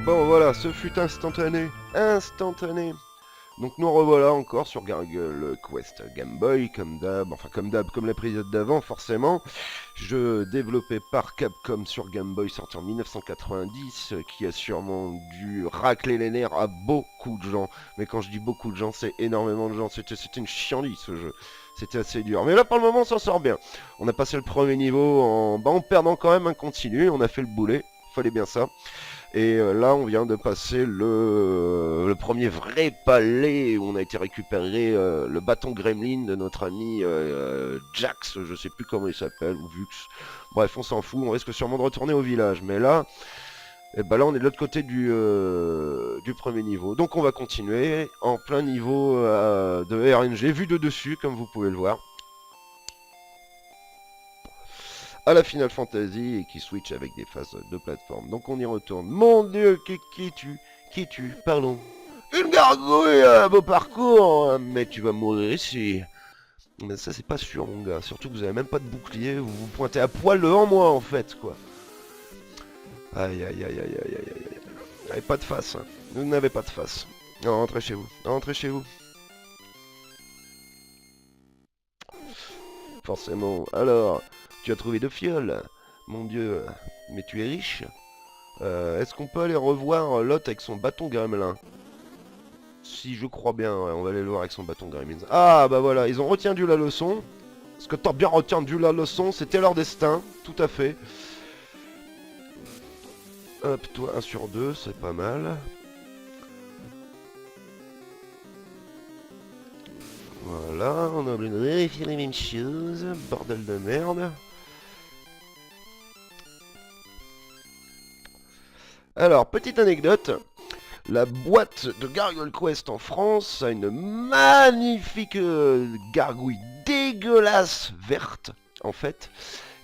Bon voilà, ce fut instantané. Instantané. Donc nous revoilà encore sur Gargoyle Quest Game Boy, comme d'hab, enfin comme d'hab, comme l'épisode d'avant forcément. Jeu développé par Capcom sur Game Boy, sorti en 1990, qui a sûrement dû racler les nerfs à beaucoup de gens. Mais quand je dis beaucoup de gens, c'est énormément de gens. C'était une chienlit ce jeu. C'était assez dur. Mais là pour le moment on s'en sort bien. On a passé le premier niveau en perdant quand même un continu, on a fait le boulet, fallait bien ça. Et là, on vient de passer le premier vrai palais où on a été récupérer le bâton gremlin de notre ami Jax, je sais plus comment il s'appelle, ou Vux. Bref, on s'en fout, on risque sûrement de retourner au village. Mais là, là on est de l'autre côté du premier niveau. Donc on va continuer en plein niveau de RNG, vu de dessus, comme vous pouvez le voir. À la Final Fantasy et qui switch avec des phases de plateforme. Donc on y retourne. Mon dieu, qui es-tu? Qui es-tu? Pardon. Une gargouille, beau parcours, mais tu vas mourir ici. Mais ça c'est pas sûr mon gars, surtout que vous avez même pas de bouclier, vous vous pointez à poil devant moi en fait quoi. Aïe aïe aïe aïe aïe aïe aïe aïe. Vous n'avez pas de face, hein. Vous n'avez pas de face. Non, rentrez chez vous, rentrez chez vous. Forcément, alors, tu as trouvé de fioles. Mon dieu, mais tu es riche. Est-ce qu'on peut aller revoir l'autre avec son bâton gremlin? Si je crois bien, ouais, on va aller le voir avec son bâton gremlin. Ah bah voilà, ils ont retenu la leçon. Parce que t'as bien retenu la leçon, c'était leur destin, tout à fait. Hop, toi 1 sur 2, c'est pas mal. Voilà, on a oublié de vérifier les mêmes choses, bordel de merde. Alors, petite anecdote, la boîte de Gargoyle Quest en France a une magnifique gargouille dégueulasse verte, en fait.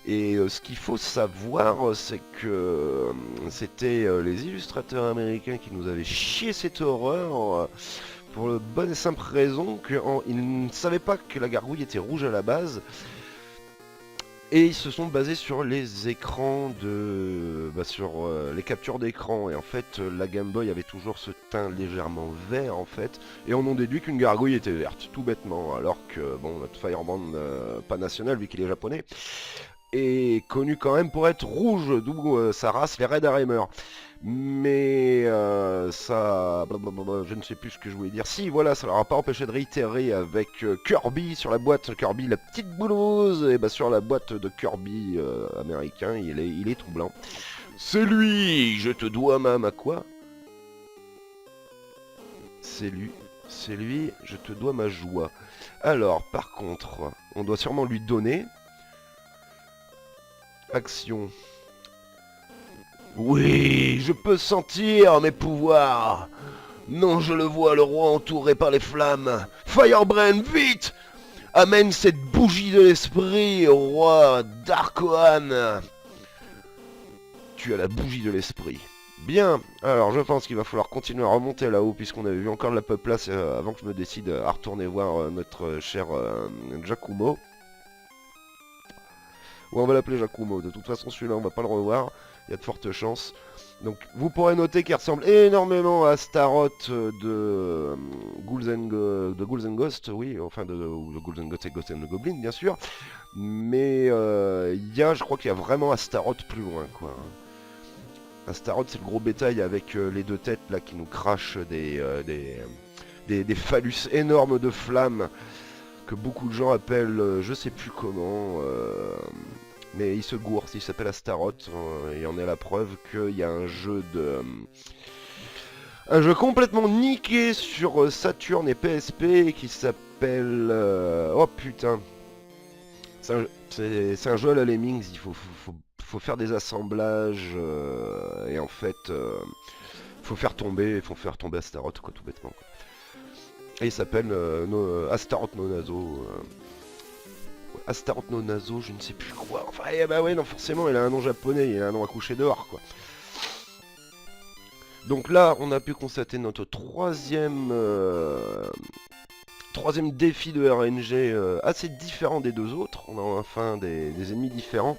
Et ce qu'il faut savoir, c'est que c'était les illustrateurs américains qui nous avaient chié cette horreur pour la bonne et simple raison qu'ils ne savaient pas que la gargouille était rouge à la base. Et ils se sont basés sur les écrans sur les captures d'écran. Et en fait, la Game Boy avait toujours ce teint légèrement vert en fait. Et on en déduit qu'une gargouille était verte, tout bêtement. Alors que, bon, notre Firebrand, pas national vu qu'il est japonais, est connu quand même pour être rouge, d'où sa race, les Red Harrimer. Mais ça... je ne sais plus ce que je voulais dire. Si, voilà, ça leur a pas empêché de réitérer avec Kirby sur la boîte. Kirby, la petite boulouse. Et bah sur la boîte de Kirby américain, il est tout blanc. C'est lui, je te dois ma quoi? C'est lui, je te dois ma joie. Alors, par contre, on doit sûrement lui donner... Action. Oui, je peux sentir mes pouvoirs. Non, je le vois, le roi entouré par les flammes. Firebrand, vite! Amène cette bougie de l'esprit, roi Darkohan. Tu as la bougie de l'esprit. Bien, alors je pense qu'il va falloir continuer à remonter là-haut, puisqu'on avait vu encore de la peuplace avant que je me décide à retourner voir notre cher Giacomo. Ou on va l'appeler Giacomo, de toute façon celui-là on va pas le revoir, il y a de fortes chances. Donc vous pourrez noter qu'il ressemble énormément à Astaroth de Ghouls and Ghosts, oui, enfin de Ghouls and Ghosts et Ghosts and Goblins bien sûr. Mais je crois qu'il y a vraiment Astaroth plus loin quoi. Astaroth c'est le gros bétail avec les deux têtes là qui nous crachent des phallus énormes de flammes que beaucoup de gens appellent je sais plus comment. Mais il se gourre, il s'appelle Astaroth, et on est la preuve qu'il y a un jeu complètement niqué sur Saturn et PSP qui s'appelle... oh putain. C'est un jeu à la Lemmings, il faut faire des assemblages, et en fait, faut faire tomber Astaroth, quoi, tout bêtement. Quoi. Et il s'appelle Astaroth no Naso. Astaroth no Naso, je ne sais plus quoi. Enfin, bah ouais, non, forcément, il a un nom japonais, il a un nom à coucher dehors, quoi. Donc là, on a pu constater notre troisième défi de RNG assez différent des deux autres. On a enfin des ennemis différents.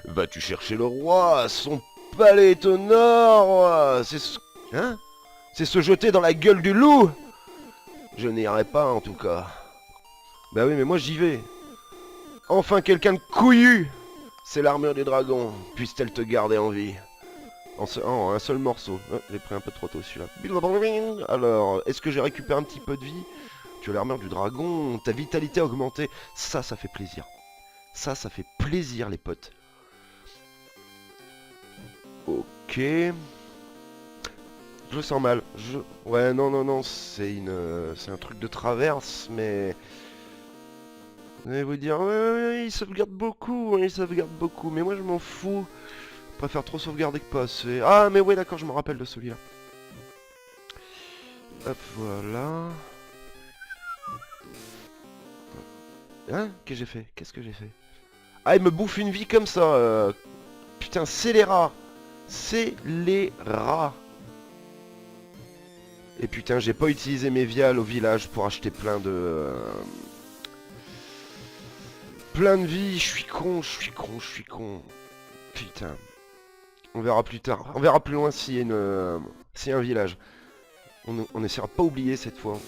Vas-tu chercher le roi? Son palais est au nord. C'est ce Hein? C'est se jeter dans la gueule du loup? Je n'irai pas en tout cas. Bah oui, mais moi j'y vais. Enfin quelqu'un de couillu! C'est l'armure du dragon. Puisse-t-elle te garder en vie? En un seul morceau. Oh, j'ai pris un peu trop tôt celui-là. Alors, est-ce que j'ai récupéré un petit peu de vie? Tu as l'armure du dragon, ta vitalité a augmenté. Ça fait plaisir. Ça fait plaisir les potes. Ok. Je sens mal. Ouais, non, c'est un truc de traverse, mais... Vous allez vous dire, ouais, il sauvegarde beaucoup, il sauvegarde beaucoup, mais moi je m'en fous. Je préfère trop sauvegarder que pas assez. Ah, mais ouais, d'accord, je me rappelle de celui-là. Hop, voilà. Hein? Qu'est-ce que j'ai fait? Ah, il me bouffe une vie comme ça. Putain, c'est les rats. C'est les rats. Et putain, j'ai pas utilisé mes vials au village pour acheter plein de... plein de vie. Je suis con. Putain. On verra plus tard. On verra plus loin s'il y a une... s'il y a un village. On essaiera de pas oublier cette fois.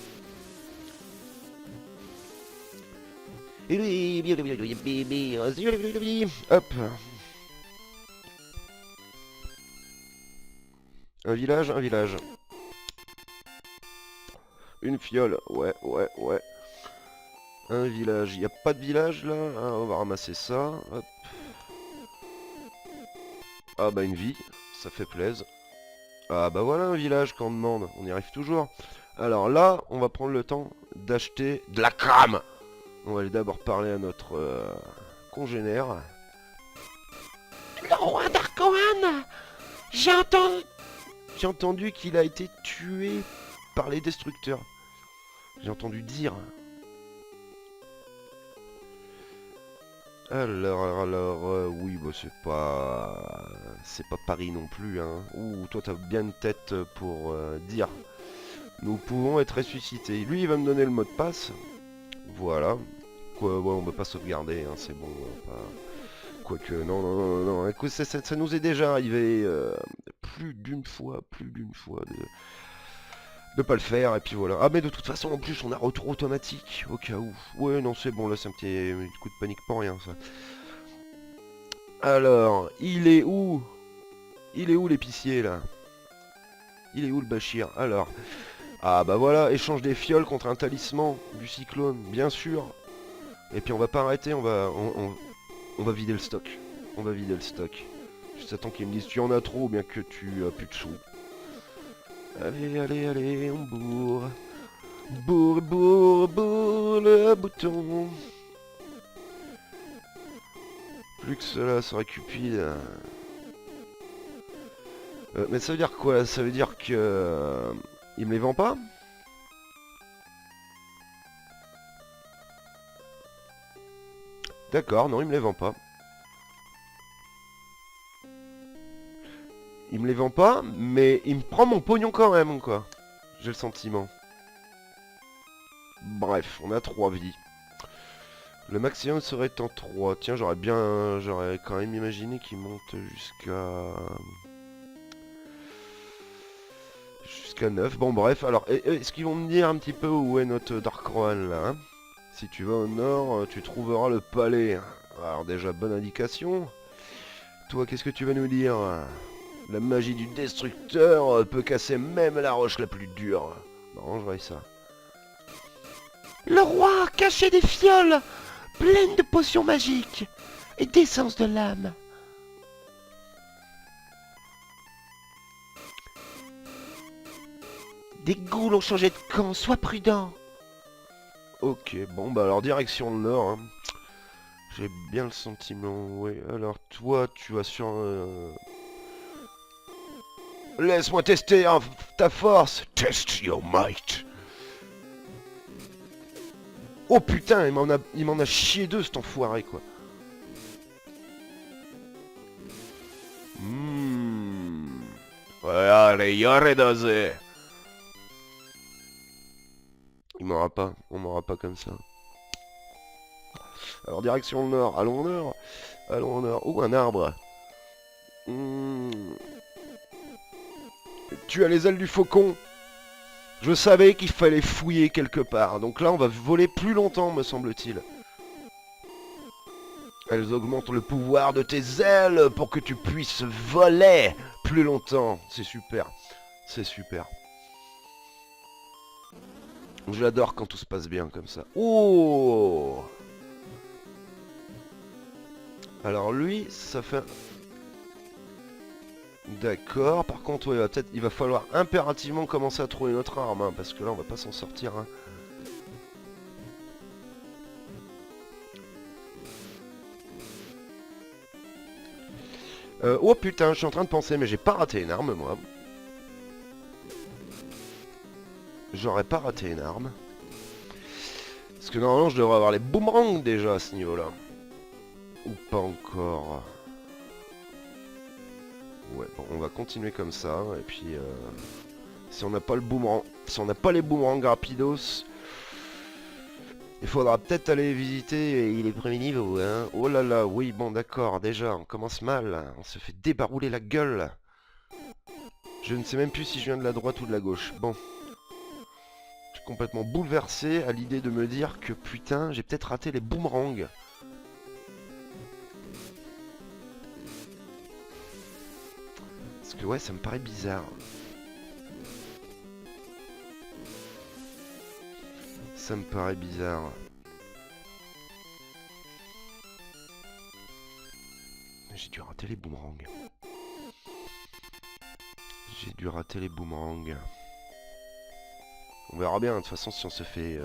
Hop. Un village. Une fiole. Ouais. Un village. Il n'y a pas de village là. Ah, on va ramasser ça. Hop. Ah bah une vie. Ça fait plaisir. Ah bah voilà un village qu'on demande. On y arrive toujours. Alors là, on va prendre le temps d'acheter de la crame. On va aller d'abord parler à notre congénère. Le roi d'Arkohan. J'ai entendu qu'il a été tué par les destructeurs. J'ai entendu dire. Alors, oui, bah c'est pas Paris non plus, hein. Ouh, toi t'as bien une tête pour dire. Nous pouvons être ressuscités. Lui, il va me donner le mot de passe. Voilà. Quoi, ouais, on va pas sauvegarder, hein, c'est bon. Quoique, non. Écoute, ça nous est déjà arrivé plus d'une fois de pas le faire, et puis voilà. Ah, mais de toute façon, en plus, on a retour automatique, au cas où. Ouais, non, c'est bon, là, c'est un petit coup de panique pour rien, ça. Alors, il est où? Il est où l'épicier, là? Il est où le Bachir? Alors, ah, bah voilà, échange des fioles contre un talisman du cyclone, bien sûr. Et puis, on va pas arrêter, on va vider le stock. On va vider le stock. Juste attends qu'il me dise tu en as trop ou bien que tu as plus de sous. Allez, on bourre. Bourre le bouton. Plus que cela sera cupide. Mais ça veut dire quoi? Ça veut dire que... il me les vend pas? D'accord, non, il me les vend pas. Il me les vend pas, mais il me prend mon pognon quand même, quoi. J'ai le sentiment. Bref, on a 3 vies. Le maximum serait en 3. Tiens, j'aurais quand même imaginé qu'il monte jusqu'à 9. Bon, bref, alors, est-ce qu'ils vont me dire un petit peu où est notre Dark Rohan, là, hein? Si tu vas au nord, tu trouveras le palais. Alors déjà, bonne indication. Toi, qu'est-ce que tu vas nous dire? La magie du destructeur peut casser même la roche la plus dure. Non, je vois ça. Le roi cachait des fioles pleines de potions magiques et d'essence de l'âme. Des ghouls ont changé de camp, sois prudent. Ok, bon bah alors direction le nord. Hein. J'ai bien le sentiment, oui. Alors toi, tu vas sur... Laisse-moi tester hein, ta force. Test your might. Oh putain, il m'en a chié deux cet enfoiré quoi. Allez, yore dosé. Il m'aura pas, on m'aura pas comme ça. Alors direction le nord, allons au nord. Allons au nord. Oh un arbre. Tu as les ailes du faucon. Je savais qu'il fallait fouiller quelque part. Donc là, on va voler plus longtemps, me semble-t-il. Elles augmentent le pouvoir de tes ailes pour que tu puisses voler plus longtemps. C'est super. C'est super. J'adore quand tout se passe bien comme ça. Oh! Alors lui, ça fait... D'accord, par contre, ouais, peut-être il va falloir impérativement commencer à trouver notre arme, hein, parce que là, on va pas s'en sortir. Hein. Oh putain, je suis en train de penser, mais j'ai pas raté une arme, moi. J'aurais pas raté une arme. Parce que normalement, je devrais avoir les boomerangs déjà à ce niveau-là. Ou pas encore. Ouais, bon, on va continuer comme ça, et puis... si on n'a pas le boomerang... Si on n'a pas les boomerangs rapidos... Il faudra peut-être aller visiter les premiers niveaux, hein. Oh là là, oui, bon, d'accord, déjà, on commence mal. On se fait débarouler la gueule. Je ne sais même plus si je viens de la droite ou de la gauche. Bon. Je suis complètement bouleversé à l'idée de me dire que, putain, j'ai peut-être raté les boomerangs. Parce que, ouais, ça me paraît bizarre. Ça me paraît bizarre. J'ai dû rater les boomerangs. J'ai dû rater les boomerangs. On verra bien, de toute façon, si on se fait...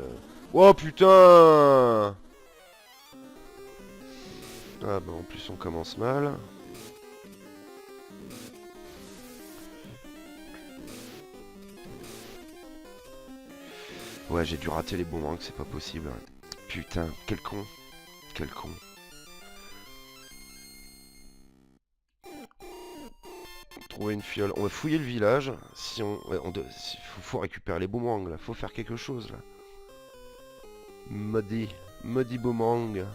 Oh putain! Ah bah en plus on commence mal. Ouais, j'ai dû rater les boomerangs, c'est pas possible. Putain, quel con. Quel con. Trouver une fiole. On va fouiller le village. Si on... Ouais, faut récupérer les boomerangs, là. Faut faire quelque chose, là. Maudit boomerang.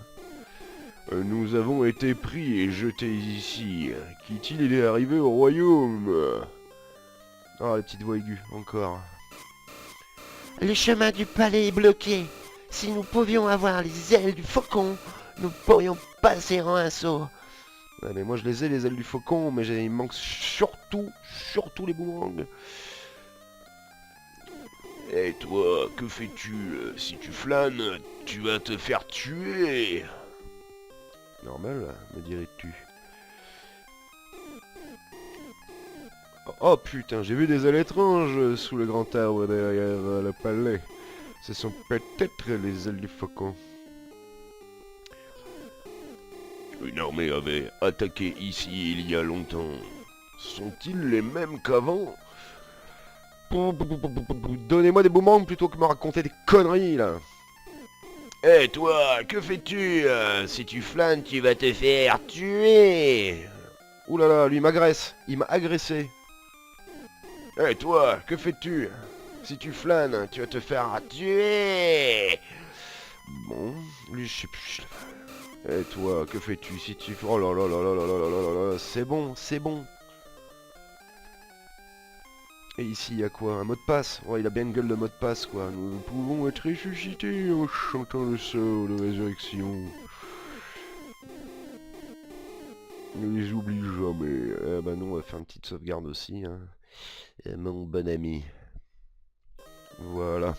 Nous avons été pris et jetés ici. Qu'est-il est arrivé au royaume? Ah, la petite voix aiguë, encore. Le chemin du palais est bloqué. Si nous pouvions avoir les ailes du faucon, nous pourrions passer en un saut. Ouais, mais moi je les ai, les ailes du faucon, mais il me manque surtout les boomerangs. Et toi, que fais-tu? Si tu flânes, tu vas te faire tuer. Normal, me dirais-tu. Oh putain, j'ai vu des ailes étranges sous le grand arbre derrière le palais. Ce sont peut-être les ailes du faucon. Une armée avait attaqué ici il y a longtemps. Sont-ils les mêmes qu'avant? Donnez-moi des boomerangs plutôt que me raconter des conneries là. Eh toi, que fais-tu? Si tu flânes, tu vas te faire tuer. Ouh là là, lui m'agresse. Il m'a agressé. Eh toi, que fais-tu? Si tu flânes, tu vas te faire tuer. Bon, lui je sais plus. Eh toi, que fais-tu si tu... Oh là là là là là là là là là là, c'est bon, c'est bon. Et ici, il y a quoi? Un mot de passe? Ouais, il a bien une gueule de mot de passe, quoi. Nous pouvons être ressuscités en chantant le sort de résurrection. Ne les oublie jamais. Eh ben non, on va faire une petite sauvegarde aussi, hein. Mon bon ami. Voilà.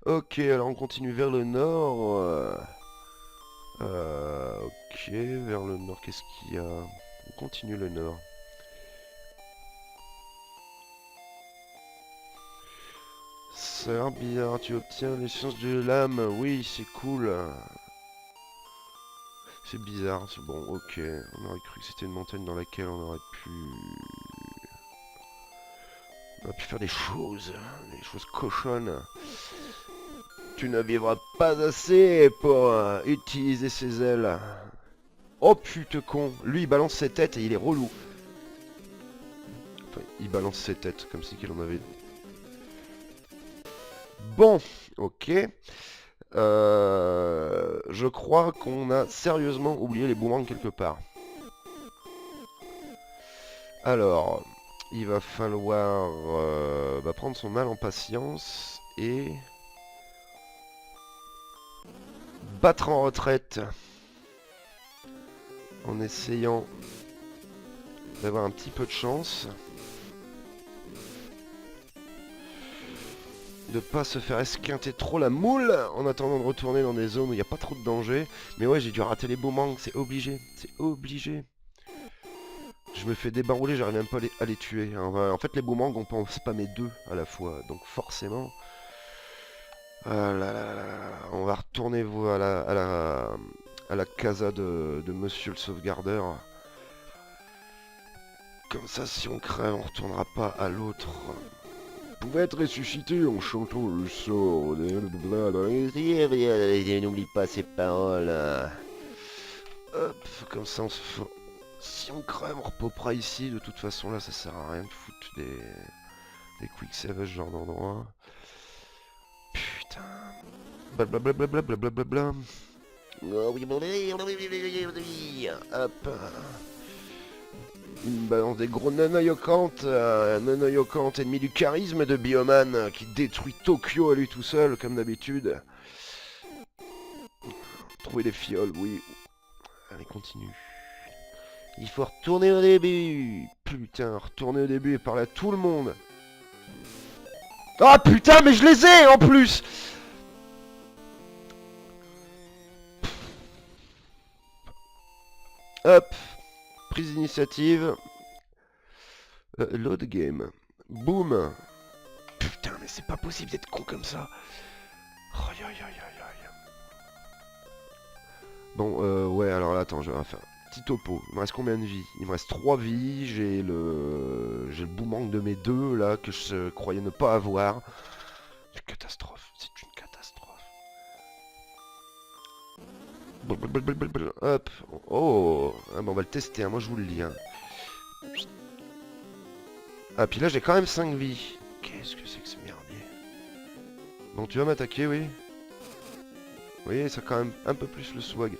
Ok, alors on continue vers le nord. Ok, vers le nord, qu'est-ce qu'il y a? On continue le nord. Ça a l'air bizarre, tu obtiens les sciences de l'âme. Oui, c'est cool. C'est bizarre, c'est bon, ok. On aurait cru que c'était une montagne dans laquelle on aurait pu... On aurait pu faire des choses cochonnes. Tu ne vivras pas assez pour utiliser ses ailes. Oh putain con, lui il balance ses têtes et il est relou. Enfin, il balance ses têtes comme si qu'il en avait... Bon, ok. Je crois qu'on a sérieusement oublié les boomerangs quelque part. Alors, il va falloir prendre son mal en patience et battre en retraite en essayant d'avoir un petit peu de chance. De pas se faire esquinter trop la moule en attendant de retourner dans des zones où il n'y a pas trop de danger. Mais ouais, j'ai dû rater les boomerangs, c'est obligé, c'est obligé. Je me fais débarouler, j'arrive même pas à les tuer. En fait, les boomerangs, on peut en spammer 2 à la fois, donc forcément... Ah là là là là, on va retourner à la casa de Monsieur le Sauvegardeur. Comme ça, si on crève, on retournera pas à l'autre. Pouvait être ressuscité en chantant le sort. N'oublie pas ces paroles. Hop, comme ça on se fait... Si on crève, on repopera ici. De toute façon, là, ça sert à rien de foutre des quick save à ce genre d'endroit. Putain. Blablabla, blablabla. Hop. Il me balance des gros nanoyokantes, un nanoyokante ennemi du charisme de Bioman qui détruit Tokyo à lui tout seul, comme d'habitude. Trouver des fioles, oui. Allez, continue. Il faut retourner au début. Putain, retourner au début et parler à tout le monde. Ah putain, mais je les ai en plus. Hop. Prise d'initiative. Load game. Boum. Putain, mais c'est pas possible d'être con comme ça. Aïe aïe aïe aïe aïe. Bon, ouais, alors là, attends, je vais faire un petit topo. Il me reste combien de vies? Il me reste 3 vies. J'ai le boomerang de mes 2 là que je croyais ne pas avoir. C'est une catastrophe. C'est une catastrophe. Hop. Oh. Ah, bon, on va le tester. Hein. Moi, je vous le lis. Hein. Ah, puis là, j'ai quand même 5 vies. Qu'est-ce que c'est que ce merdier? Bon, tu vas m'attaquer, oui. Vous voyez, ça a quand même un peu plus le swag.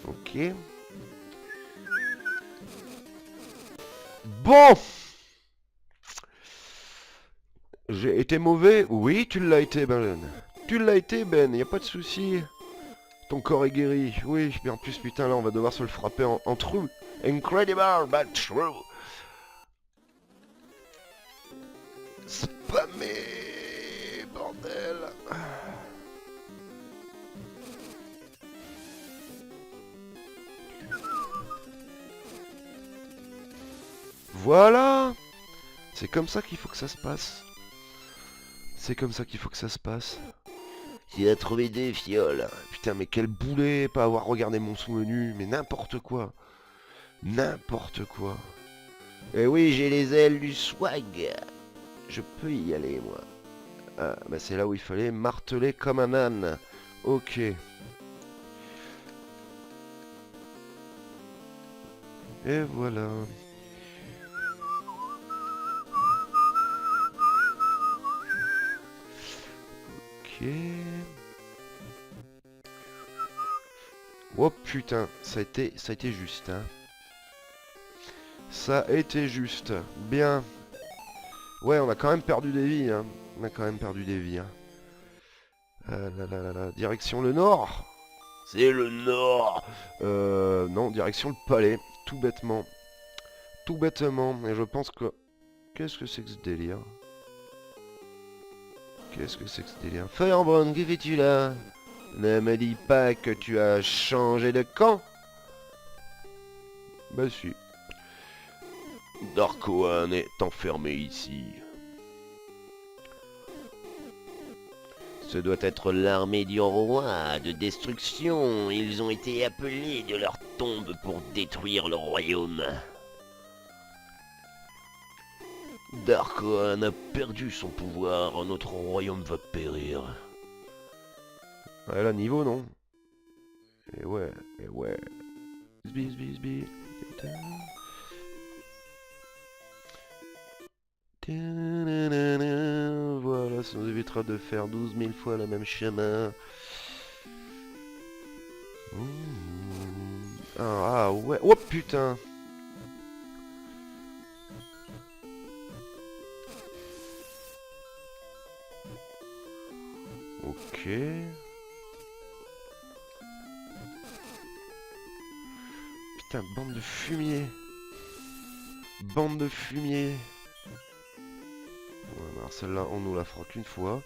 Ok. Bon! J'ai été mauvais? Oui, tu l'as été, Ben. Tu l'as été, Ben, y a pas de souci. Ton corps est guéri. Oui, mais en plus, putain, là, on va devoir se le frapper en true. Incredible, but true. Spammer, bordel. Voilà. C'est comme ça qu'il faut que ça se passe. C'est comme ça qu'il faut que ça se passe. Tu as trouvé 2 fioles. Putain, mais quel boulet, pas avoir regardé mon sous-menu, mais n'importe quoi. N'importe quoi. Eh oui, j'ai les ailes du swag. Je peux y aller, moi. Ah, bah c'est là où il fallait marteler comme un âne. Ok. Et voilà. Ok. Oh putain, ça a été juste, hein. Ça a été juste. Bien. Ouais, on a quand même perdu des vies, hein. On a quand même perdu des vies, hein. Direction le nord. C'est le nord. Non, direction le palais. Tout bêtement. Tout bêtement. Et je pense que... Qu'est-ce que c'est que ce délire? Qu'est-ce que c'est que ce délire? Firebrand, que fais-tu là? Ne me dis pas que tu as changé de camp. Bah si. Darkohan est enfermé ici. Ce doit être l'armée du roi de destruction. Ils ont été appelés de leur tombe pour détruire le royaume. Darkohan a perdu son pouvoir. Notre royaume va périr. Ouais, là, niveau, non? Et ouais, et ouais. Bisbis. Voilà Ça nous évitera de faire 12 000 fois le même chemin. Ah ouais. Oh putain. Ok. Putain, bande de fumier. Bande de fumier. Ouais, alors celle-là, on nous la fera qu'une fois.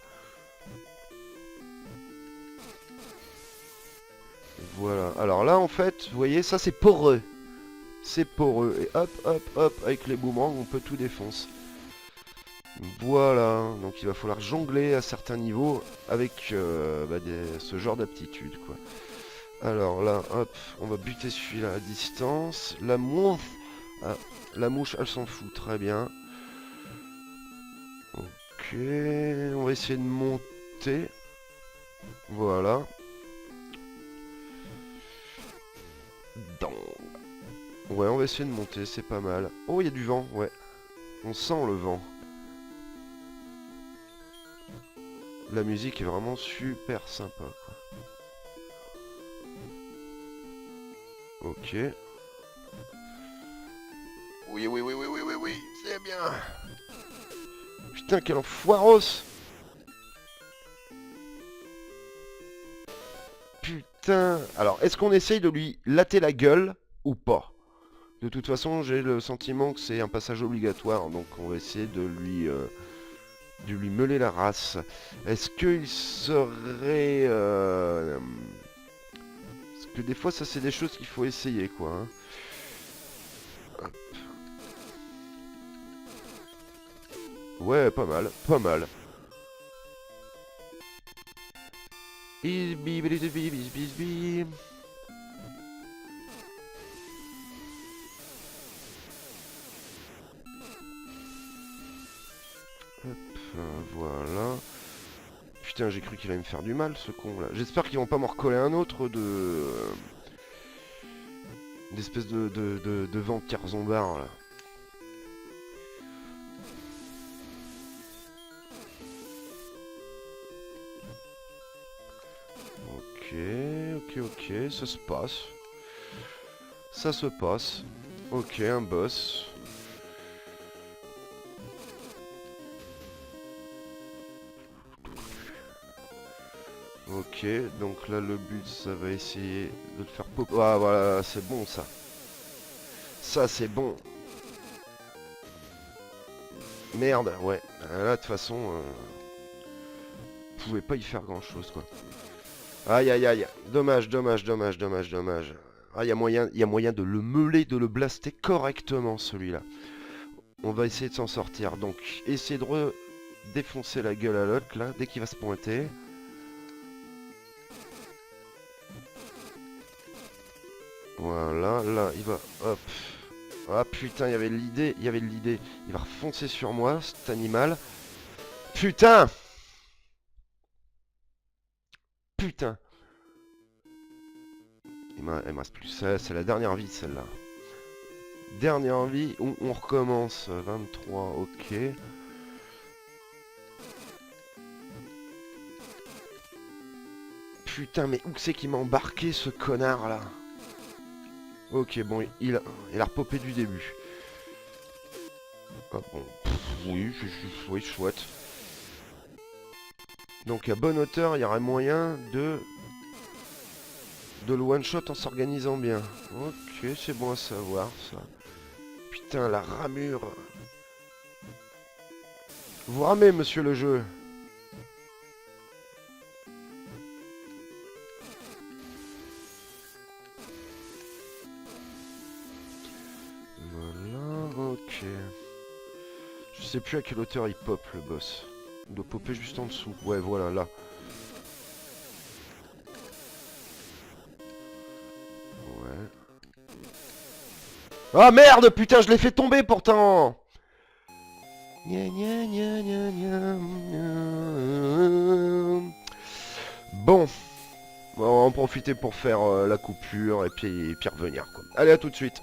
Voilà. Alors là, en fait, vous voyez, ça c'est poreux. C'est poreux. Et hop, hop, hop, avec les boomerangs, on peut tout défoncer. Voilà. Donc il va falloir jongler à certains niveaux avec ce genre d'aptitude, quoi. Alors là, hop, on va buter celui-là à distance. La mouche, la mouche, elle s'en fout, très bien. Ok, on va essayer de monter. Voilà. Ouais, on va essayer de monter, c'est pas mal. Oh, il y a du vent, ouais. On sent le vent. La musique est vraiment super sympa, quoi. Ok. Oui, oui, oui, oui, oui, oui, oui, c'est bien. Putain, quel enfoiros. Putain. Alors, est-ce qu'on essaye de lui latter la gueule ou pas? De toute façon, j'ai le sentiment que c'est un passage obligatoire, donc on va essayer de lui meuler la race. Est-ce qu'il serait... Parce que des fois, ça c'est des choses qu'il faut essayer, quoi. Hein. Hop. Ouais, pas mal, pas mal. Hop, voilà. Putain, j'ai cru qu'il allait me faire du mal, ce con là. J'espère qu'ils vont pas m'en recoller un autre de... d'espèce de vampire zombard là. Ok, ça se passe. Ça se passe. Ok, un boss. Ok, donc là le but ça va essayer de le faire pop. Ah voilà, c'est bon ça. Ça c'est bon. Merde, ouais. Là de toute façon, pouvait pas y faire grand chose quoi. Aïe aïe aïe. Dommage, dommage, dommage, dommage, dommage. Ah, il y a moyen de le meuler, de le blaster correctement celui-là. On va essayer de s'en sortir. Donc, essayer de défoncer la gueule à l'autre là, dès qu'il va se pointer. Voilà, là, il va... Hop. Ah putain, il y avait l'idée, il y avait l'idée. Il va refoncer sur moi, cet animal. Putain! Putain! Il me reste plus ça, c'est la dernière vie celle-là. Dernière vie, on recommence. 23, ok. Putain, mais où c'est qu'il m'a embarqué ce connard là? Ok, bon, il a repopé du début. Ah bon, oui, oui, chouette. Donc à bonne hauteur, il y aurait moyen de le one-shot en s'organisant bien. Ok, c'est bon à savoir ça. Putain, la ramure. Vous ramez, monsieur le jeu. Voilà, ok. Je sais plus à quelle hauteur il pop le boss. Il doit popper juste en dessous. Ouais, voilà, là. Ouais. Ah merde, putain, je l'ai fait tomber pourtant. Bon. On va en profiter pour faire la coupure et puis revenir quoi. Allez, à tout de suite.